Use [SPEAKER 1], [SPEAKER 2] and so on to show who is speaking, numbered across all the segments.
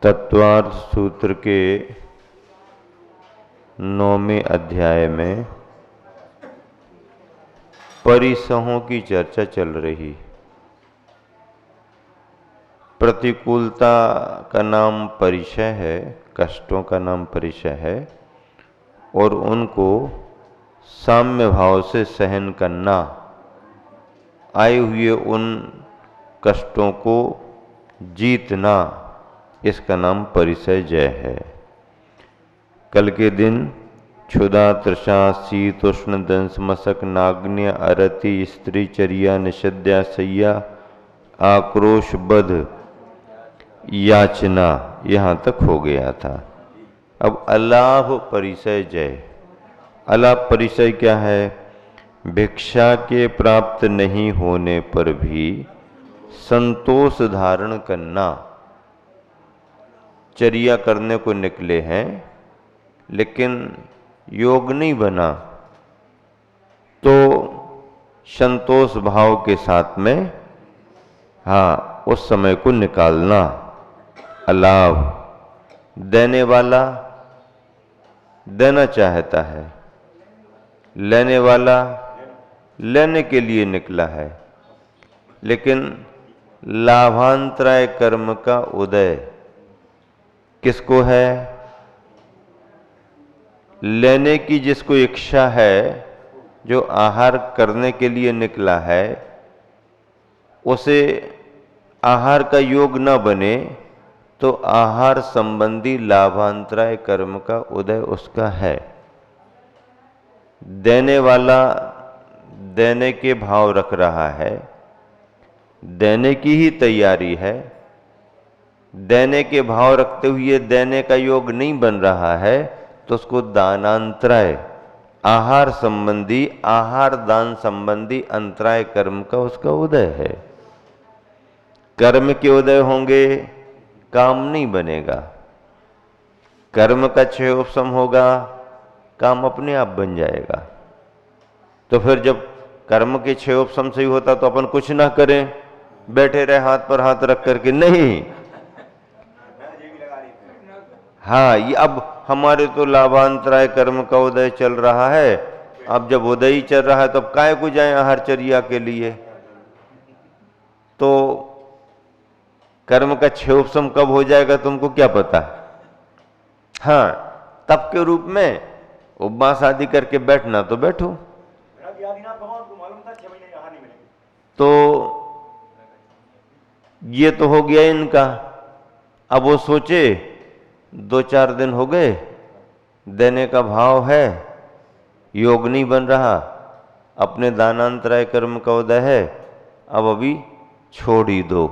[SPEAKER 1] तत्वार्थ सूत्र के 9वें अध्याय में परिसहों की चर्चा चल रही। प्रतिकूलता का नाम परिचय है, कष्टों का नाम परिचय है, और उनको साम्य भाव से सहन करना, आए हुए उन कष्टों को जीतना, इसका नाम परिचय जय है। कल के दिन क्षुधा, तृषा, शीत, उष्ण, दंश, मशक, नाग्न्य, अरति, स्त्री, चर्या, निषद्या, शय्या, आक्रोश, बध, याचना, यहाँ तक हो गया था। अब अलाभ परिचय जय। अलाभ परिचय क्या है? भिक्षा के प्राप्त नहीं होने पर भी संतोष धारण करना। चर्या करने को निकले हैं लेकिन योग नहीं बना, तो संतोष भाव के साथ में उस समय को निकालना। अलाभ देने वाला देना चाहता है, लेने वाला लेने के लिए निकला है, लेकिन लाभांतराय कर्म का उदय किसको है? लेने की जिसको इच्छा है, जो आहार करने के लिए निकला है, उसे आहार का योग न बने तो आहार संबंधी लाभांतराय कर्म का उदय उसका है। देने वाला देने के भाव रख रहा है, देने की ही तैयारी है, देने के भाव रखते हुए देने का योग नहीं बन रहा है, तो उसको दानांतराय, आहार संबंधी, आहार दान संबंधी अंतराय कर्म का उसका उदय है। कर्म के उदय होंगे, काम नहीं बनेगा। कर्म का क्षय उपशम होगा, काम अपने आप बन जाएगा। तो फिर जब कर्म के क्षय उपशम से ही होता तो अपन कुछ ना करें, बैठे रहे हाथ पर हाथ रख करके? नहीं। ये अब हमारे तो लाभांतराय कर्म का उदय चल रहा है। अब जब उदय ही चल रहा है तब काय को जाए आहार चर्या के लिए? तो कर्म का क्षय उपशम कब हो जाएगा तुमको क्या पता? तप के रूप में उपवास आदि करके बैठना तो बैठो। तो ये तो हो गया इनका। अब वो सोचे 2-4 दिन हो गए, देने का भाव है, योग नहीं बन रहा, अपने दानांतराय कर्म का उदय है, अब अभी छोड़ ही दो।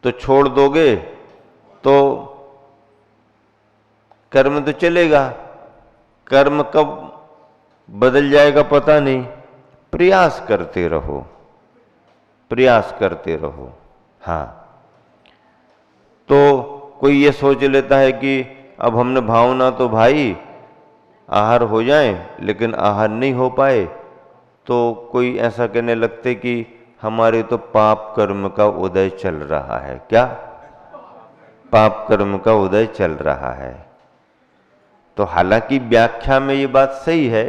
[SPEAKER 1] तो छोड़ दोगे तो कर्म तो चलेगा, कर्म कब बदल जाएगा पता नहीं। प्रयास करते रहो, प्रयास करते रहो। तो कोई ये सोच लेता है कि अब हमने भावना तो भाई आहार हो जाए, लेकिन आहार नहीं हो पाए, तो कोई ऐसा कहने लगते कि हमारे तो पाप कर्म का उदय चल रहा है। क्या? पाप कर्म का उदय चल रहा है। तो हालांकि व्याख्या में ये बात सही है,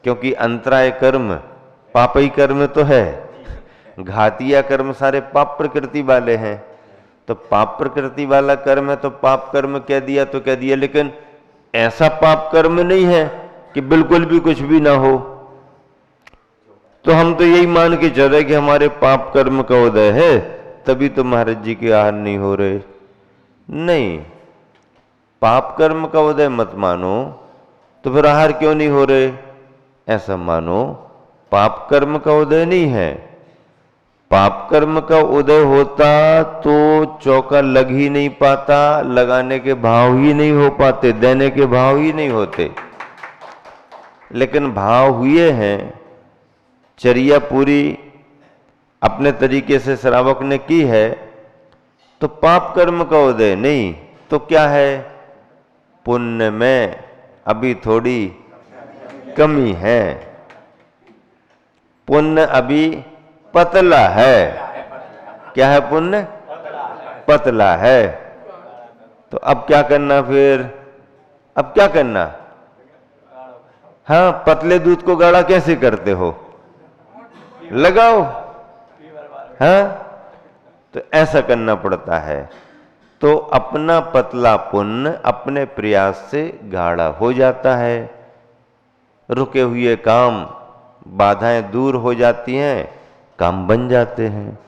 [SPEAKER 1] क्योंकि अंतराय कर्म पापी कर्म तो है, घातिया कर्म सारे पाप प्रकृति वाले हैं। तो पाप प्रकृति वाला कर्म है तो पाप कर्म कह दिया तो कह दिया, लेकिन ऐसा पाप कर्म नहीं है कि बिल्कुल भी कुछ भी ना हो। तो हम तो यही मान के चल रहे कि हमारे पाप कर्म का उदय है, तभी तो महाराज जी के आहार नहीं हो रहे। नहीं, पाप कर्म का उदय मत मानो, तो फिर आहार क्यों नहीं हो रहे? ऐसा मानो पाप कर्म का उदय नहीं है। पाप कर्म का उदय होता तो चौका लग ही नहीं पाता, लगाने के भाव ही नहीं हो पाते, देने के भाव ही नहीं होते। लेकिन भाव हुए हैं, चर्या पूरी अपने तरीके से श्रावक ने की है, तो पाप कर्म का उदय नहीं तो क्या है? पुण्य में अभी थोड़ी कमी है, पुण्य अभी पतला है। क्या है? पुण्य पतला है। तो अब क्या करना फिर? अब क्या करना? हाँ, पतले दूध को गाढ़ा कैसे करते हो? लगाओ। हाँ, तो ऐसा करना पड़ता है। तो अपना पतला पुण्य अपने प्रयास से गाढ़ा हो जाता है। रुके हुए काम, बाधाएं दूर हो जाती हैं, काम बन जाते हैं।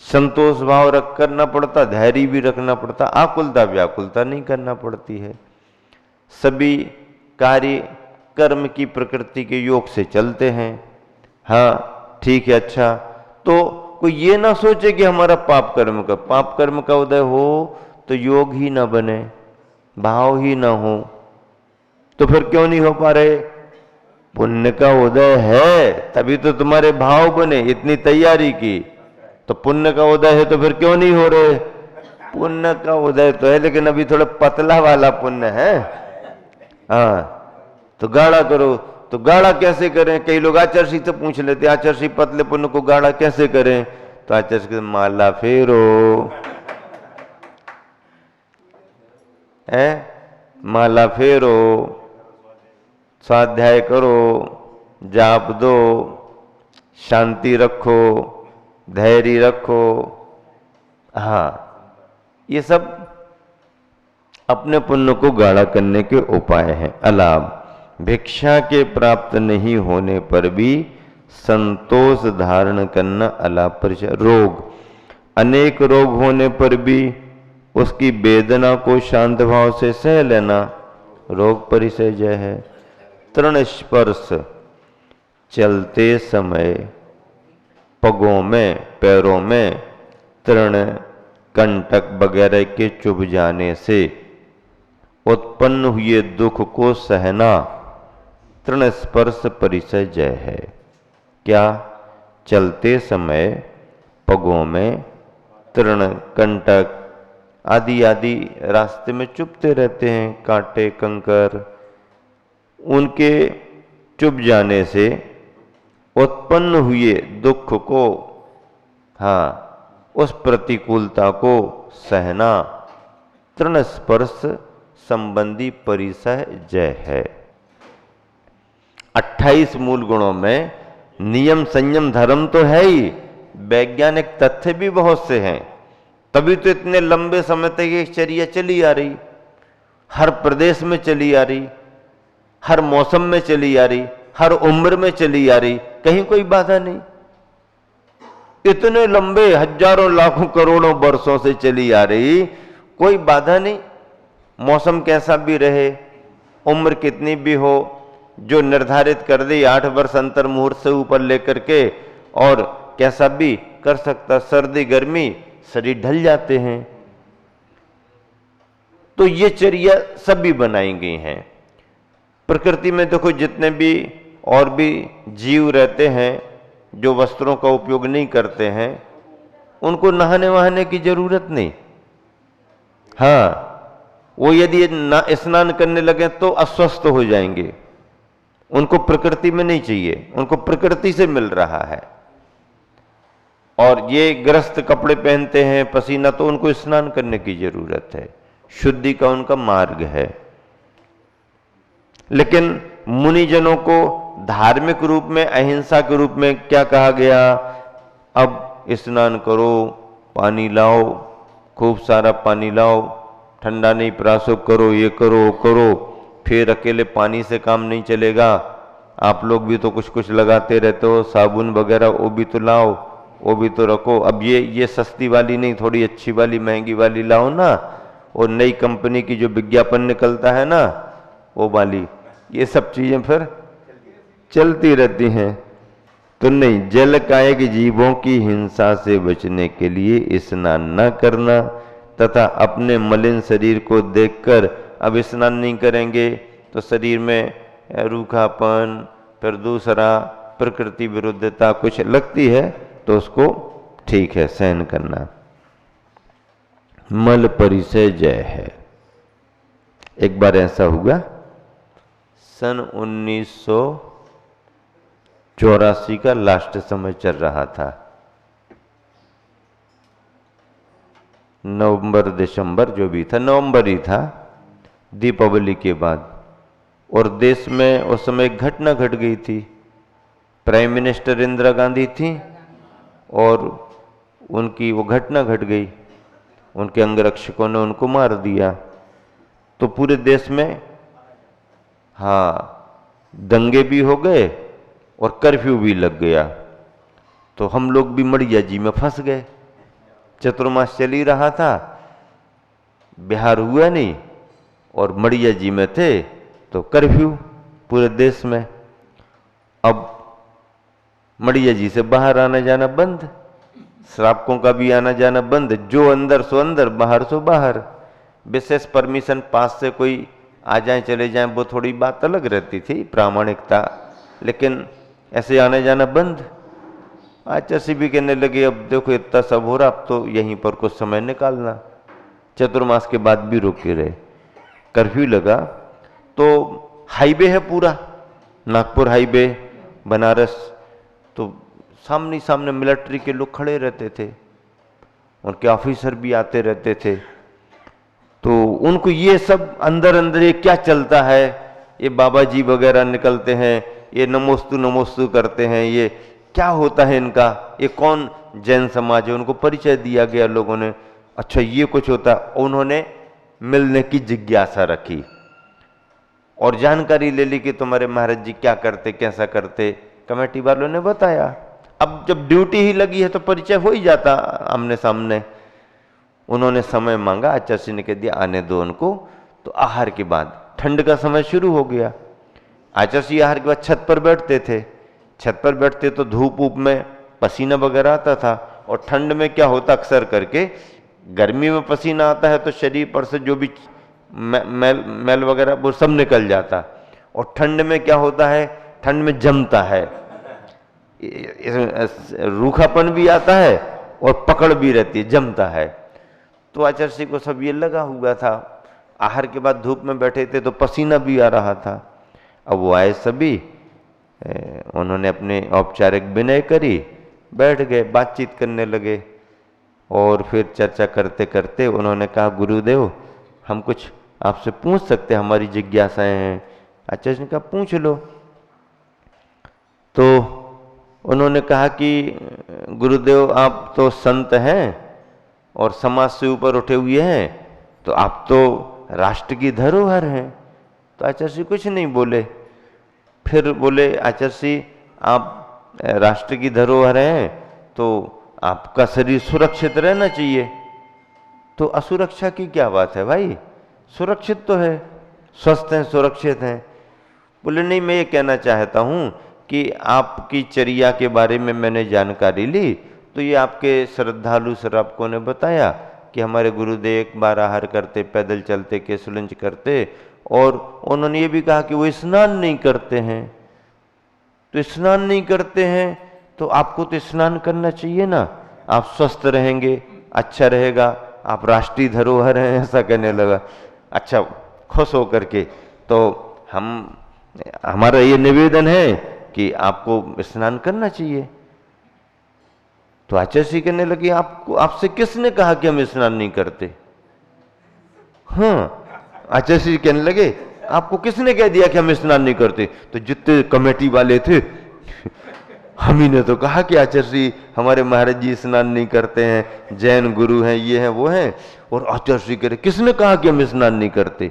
[SPEAKER 1] संतोष भाव रख करना पड़ता, धैर्य भी रखना पड़ता, आकुलता व्याकुलता नहीं करना पड़ती है। सभी कार्य कर्म की प्रकृति के योग से चलते हैं। हाँ ठीक है, अच्छा, तो कोई ये ना सोचे कि हमारा पाप कर्म का उदय हो तो योग ही ना बने, भाव ही ना हो, तो फिर क्यों नहीं हो पा रहे? पुण्य का उदय है तभी तो तुम्हारे भाव बने, इतनी तैयारी की, तो पुण्य का उदय है तो फिर क्यों नहीं हो रहे? पुण्य का उदय तो है लेकिन अभी थोड़ा पतला वाला पुण्य है। हाँ, तो गाढ़ा करो। तो गाढ़ा कैसे करें? कई लोग आचार्य से पूछ लेते, आचार्य पतले पुण्य को गाढ़ा कैसे करें? तो आचार्य के माला फेरो, है माला फेरो, स्वाध्याय करो, जाप दो, शांति रखो, धैर्य रखो। हाँ, ये सब अपने पुण्य को गाढ़ा करने के उपाय हैं। अलाभ, भिक्षा के प्राप्त नहीं होने पर भी संतोष धारण करना अलाभ परिचय। रोग, अनेक रोग होने पर भी उसकी वेदना को शांत भाव से सह लेना रोग परिचय जय है। तृण स्पर्श, चलते समय पगों में, पैरों में तृण, कंटक वगैरह के चुभ जाने से उत्पन्न हुए दुख को सहना तृण स्पर्श परिचय जय है। क्या? चलते समय पगों में तृण, कंटक आदि आदि रास्ते में चुभते रहते हैं, कांटे कंकर, उनके चुभ जाने से उत्पन्न हुए दुख को, हाँ, उस प्रतिकूलता को सहना तृण स्पर्श संबंधी परिसह जय है। 28 मूल गुणों में नियम संयम धर्म तो है ही, वैज्ञानिक तथ्य भी बहुत से हैं, तभी तो इतने लंबे समय तक ये चर्या चली आ रही, हर प्रदेश में चली आ रही, हर मौसम में चली आ रही, हर उम्र में चली आ रही, कहीं कोई बाधा नहीं। इतने लंबे हजारों लाखों करोड़ों वर्षों से चली आ रही, कोई बाधा नहीं। मौसम कैसा भी रहे, उम्र कितनी भी हो, जो निर्धारित कर दी 8 वर्ष अंतर मुहूर्त से ऊपर लेकर के, और कैसा भी कर सकता, सर्दी गर्मी शरीर ढल जाते हैं। तो ये चर्या सभी बनाई गई हैं। प्रकृति में देखो, जितने भी और भी जीव रहते हैं जो वस्त्रों का उपयोग नहीं करते हैं, उनको नहाने वहाने की जरूरत नहीं। हाँ, वो यदि स्नान करने लगे तो अस्वस्थ हो जाएंगे, उनको प्रकृति में नहीं चाहिए, उनको प्रकृति से मिल रहा है। और ये ग्रस्त कपड़े पहनते हैं, पसीना, तो उनको स्नान करने की जरूरत है, शुद्धि का उनका मार्ग है। लेकिन मुनिजनों को धार्मिक रूप में, अहिंसा के रूप में क्या कहा गया? अब स्नान करो, पानी लाओ, खूब सारा पानी लाओ, ठंडा नहीं प्रासुप करो, ये करो वो करो, फिर अकेले पानी से काम नहीं चलेगा, आप लोग भी तो कुछ कुछ लगाते रहते हो, साबुन वगैरह वो भी तो लाओ, वो भी तो रखो। अब ये सस्ती वाली नहीं, थोड़ी अच्छी वाली महंगी वाली लाओ ना, और नई कंपनी की जो विज्ञापन निकलता है ना वो वाली, ये सब चीजें फिर चलती रहती हैं। तो नहीं, जल कायक जीवों की हिंसा से बचने के लिए स्नान न करना तथा अपने मलिन शरीर को देखकर अब स्नान नहीं करेंगे तो शरीर में रूखापन, फिर दूसरा प्रकृति विरुद्धता कुछ लगती है, तो उसको ठीक है सहन करना। मल परिचय जय है। एक बार ऐसा हुआ, सन 1984 का लास्ट समय चल रहा था। नवंबर दिसंबर जो भी था, नवंबर ही था, दीपावली के बाद। और देश में उस समय एक घटना घट गई थी। प्राइम मिनिस्टर इंदिरा गांधी थी और उनकी वो घटना घट गई, उनके अंगरक्षकों ने उनको मार दिया। तो पूरे देश में हाँ दंगे भी हो गए और कर्फ्यू भी लग गया। तो हम लोग भी मड़िया जी में फंस गए। चतुर्मास चल ही रहा था, बिहार हुआ नहीं और मड़िया जी में थे, तो कर्फ्यू पूरे देश में। अब मड़िया जी से बाहर आना जाना बंद, श्रावकों का भी आना जाना बंद, जो अंदर सो अंदर, बाहर सो बाहर। विशेष परमिशन पास से कोई आ जाए चले जाएं वो थोड़ी बात अलग रहती थी, प्रामाणिकता, लेकिन ऐसे आना जाना बंद। आचार्य भी कहने लगे अब देखो इतना सब हो रहा, अब तो यहीं पर कुछ समय निकालना। चतुर्मास के बाद भी रुके रहे, कर्फ्यू लगा। तो हाईवे है पूरा, नागपुर हाईवे बनारस, तो सामने सामने मिलिट्री के लोग खड़े रहते थे, उनके ऑफिसर भी आते रहते थे। तो उनको ये सब अंदर अंदर ये क्या चलता है, ये बाबा जी वगैरह निकलते हैं, ये नमोस्तु करते हैं, ये क्या होता है इनका, ये कौन जैन समाज है, उनको परिचय दिया गया लोगों ने। अच्छा ये कुछ होता, उन्होंने मिलने की जिज्ञासा रखी और जानकारी ले ली कि तुम्हारे महाराज जी क्या करते, कैसा करते। कमेटी वालों ने बताया। अब जब ड्यूटी ही लगी है तो परिचय हो ही जाता आमने सामने। उन्होंने समय मांगा, आचार्य ने कह दिया आने दो उनको। तो आहार के बाद ठंड का समय शुरू हो गया। आचार्य आहार के बाद छत पर बैठते थे। छत पर बैठते तो धूप ऊप में पसीना वगैरह आता था, और ठंड में क्या होता अक्सर करके, गर्मी में पसीना आता है तो शरीर पर से जो भी मैल वगैरह वो सब निकल जाता, और ठंड में क्या होता है, ठंड में जमता है, रूखापन भी आता है और पकड़ भी रहती है, जमता है। तो आचार्य को सब ये लगा हुआ था। आहार के बाद धूप में बैठे थे तो पसीना भी आ रहा था। अब वो आए सभी, उन्होंने अपने औपचारिक विनय करी, बैठ गए, बातचीत करने लगे। और फिर चर्चा करते करते उन्होंने कहा गुरुदेव हम कुछ आपसे पूछ सकते हैं, हमारी जिज्ञासाएं हैं। आचार्य ने कहा पूछ लो। तो उन्होंने कहा कि गुरुदेव आप तो संत हैं और समाज से ऊपर उठे हुए हैं, तो आप तो राष्ट्र की धरोहर हैं। तो आचार्य कुछ नहीं बोले। फिर बोले आचार्य आप राष्ट्र की धरोहर हैं तो आपका शरीर सुरक्षित रहना चाहिए। तो असुरक्षा की क्या बात है भाई, सुरक्षित तो है, स्वस्थ हैं, सुरक्षित हैं। बोले नहीं मैं ये कहना चाहता हूँ कि आपकी चर्या के बारे में मैंने जानकारी ली, तो ये आपके श्रद्धालु श्रावकों ने बताया कि हमारे गुरुदेव एक बार आहार करते, पैदल चलते, केसुलंच करते, और उन्होंने ये भी कहा कि वो स्नान नहीं करते हैं। तो स्नान नहीं करते हैं तो आपको तो स्नान करना चाहिए ना, आप स्वस्थ रहेंगे, अच्छा रहेगा, आप राष्ट्रीय धरोहर हैं, ऐसा कहने लगा। अच्छा खुश होकर के तो हमारा ये निवेदन है कि आपको स्नान करना चाहिए। तो आचार्य कहने लगे आपको, आपसे किसने कहा कि हम स्नान नहीं करते? हाँ, आचार्य कहने लगे आपको किसने कह दिया कि हम स्नान नहीं करते? तो जितने कमेटी वाले थे हम ही ने तो कहा कि आचार्य हमारे महाराज जी स्नान नहीं करते हैं, जैन गुरु हैं, ये हैं वो हैं। और आचार्य कह रहे किसने कहा कि हम स्नान नहीं करते?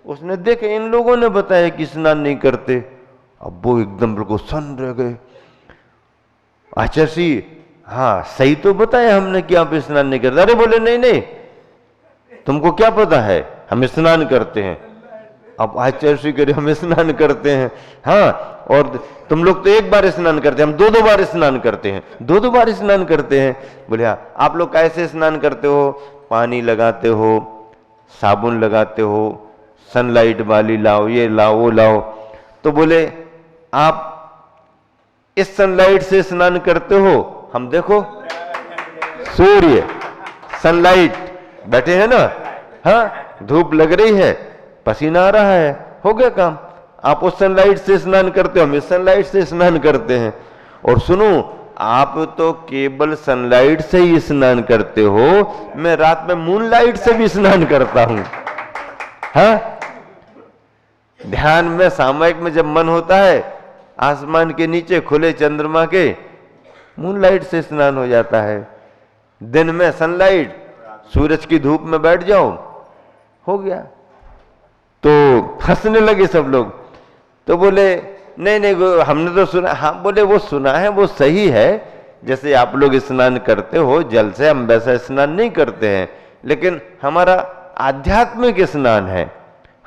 [SPEAKER 1] उसने देखे इन लोगों ने बताया कि स्नान नहीं करते। अब वो एकदम बिल्कुल सन रह गए। आचार्य हाँ सही तो बताया हमने कि आप स्नान नहीं करते। अरे बोले नहीं नहीं तुमको क्या पता है, हम स्नान करते हैं। अब आचार्य कह रहे हम स्नान करते हैं, हाँ, और तुम लोग तो एक बार स्नान करते हैं, हम दो दो बार स्नान करते हैं, दो दो बार स्नान करते हैं। बोले हाँ, आप लोग कैसे स्नान करते हो? पानी लगाते हो, साबुन लगाते हो, सनलाइट वाली लाओ, ये लाओ वो लाओ। तो बोले आप इस सनलाइट से स्नान करते हो? हम देखो सूर्य सनलाइट बैठे हैं ना, हाँ धूप लग रही है, पसीना आ रहा है, हो गया काम। आप उस सनलाइट से स्नान करते हो, हम इस सनलाइट से स्नान करते हैं। और सुनो आप तो केवल सनलाइट से ही स्नान करते हो, मैं रात में मूनलाइट से भी स्नान करता हूं। हाँ, ध्यान में सामयिक में जब मन होता है, आसमान के नीचे खुले चंद्रमा के मूनलाइट से स्नान हो जाता है। दिन में सनलाइट, सूरज की धूप में बैठ जाओ, हो गया। तो हंसने लगे सब लोग। तो बोले नहीं नहीं, हमने तो सुना। हाँ, बोले वो सुना है, वो सही है। जैसे आप लोग स्नान करते हो जल से, हम वैसा स्नान नहीं करते हैं, लेकिन हमारा आध्यात्मिक स्नान है,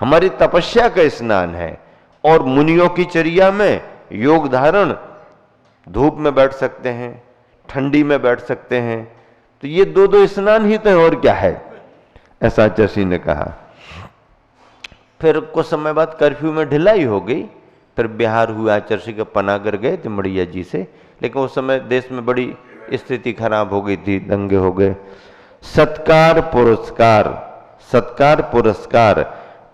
[SPEAKER 1] हमारी तपस्या का स्नान है। और मुनियों की चर्या में योग धारण, धूप में बैठ सकते हैं, ठंडी में बैठ सकते हैं। तो ये दो दो स्नान ही तो है, और क्या है, ऐसा आचार्य ने कहा। फिर कुछ समय बाद कर्फ्यू में ढिलाई हो गई, फिर बिहार हुआ। आचार्य के पनागर गए थे मड़िया जी से, लेकिन उस समय देश में बड़ी स्थिति खराब हो गई थी, दंगे हो गए। सत्कार पुरस्कार, सत्कार पुरस्कार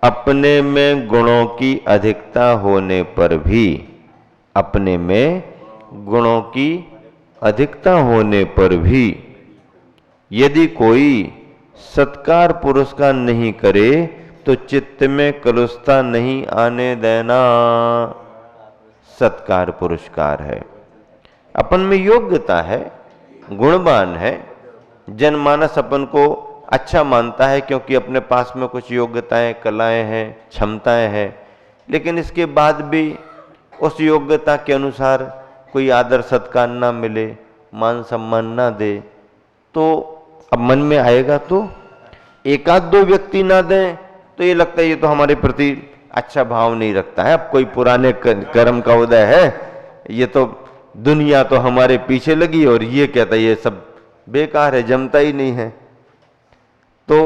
[SPEAKER 1] अपने में गुणों की अधिकता होने पर भी, अपने में गुणों की अधिकता होने पर भी यदि कोई सत्कार पुरस्कार नहीं करे तो चित्त में कलुषता नहीं आने देना। सत्कार पुरस्कार है, अपन में योग्यता है, गुणवान है, जनमानस अपन को अच्छा मानता है क्योंकि अपने पास में कुछ योग्यताएं, कलाएं हैं, क्षमताएं हैं। लेकिन इसके बाद भी उस योग्यता के अनुसार कोई आदर सत्कार ना मिले, मान सम्मान ना दे, तो अब मन में आएगा। तो एक आध दो व्यक्ति ना दें तो ये लगता है ये तो हमारे प्रति अच्छा भाव नहीं रखता है, अब कोई पुराने कर्म का उदय है, ये तो दुनिया तो हमारे पीछे लगी और ये कहता है ये सब बेकार है, जमता ही नहीं है। तो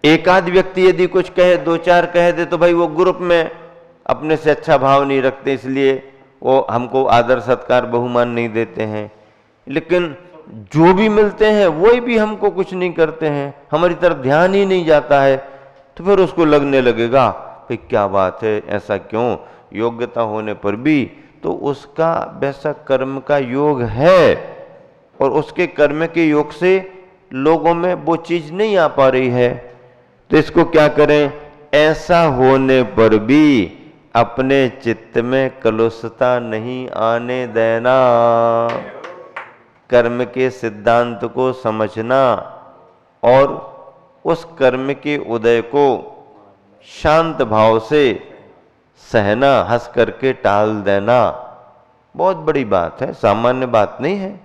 [SPEAKER 1] एक आध व्यक्ति यदि कुछ कहे, दो चार कह दे, तो भाई वो ग्रुप में अपने से अच्छा भाव नहीं रखते, इसलिए वो हमको आदर सत्कार बहुमान नहीं देते हैं। लेकिन जो भी मिलते हैं वही भी हमको कुछ नहीं करते हैं, हमारी तरफ ध्यान ही नहीं जाता है। तो फिर उसको लगने लगेगा कि क्या बात है, ऐसा क्यों, योग्यता होने पर भी तो उसका वैसा कर्म का योग है और उसके कर्म के योग से लोगों में वो चीज नहीं आ पा रही है। तो इसको क्या करें, ऐसा होने पर भी अपने चित्त में कलुषता नहीं आने देना। कर्म के सिद्धांत को समझना और उस कर्म के उदय को शांत भाव से सहना, हंस करके टाल देना, बहुत बड़ी बात है, सामान्य बात नहीं है।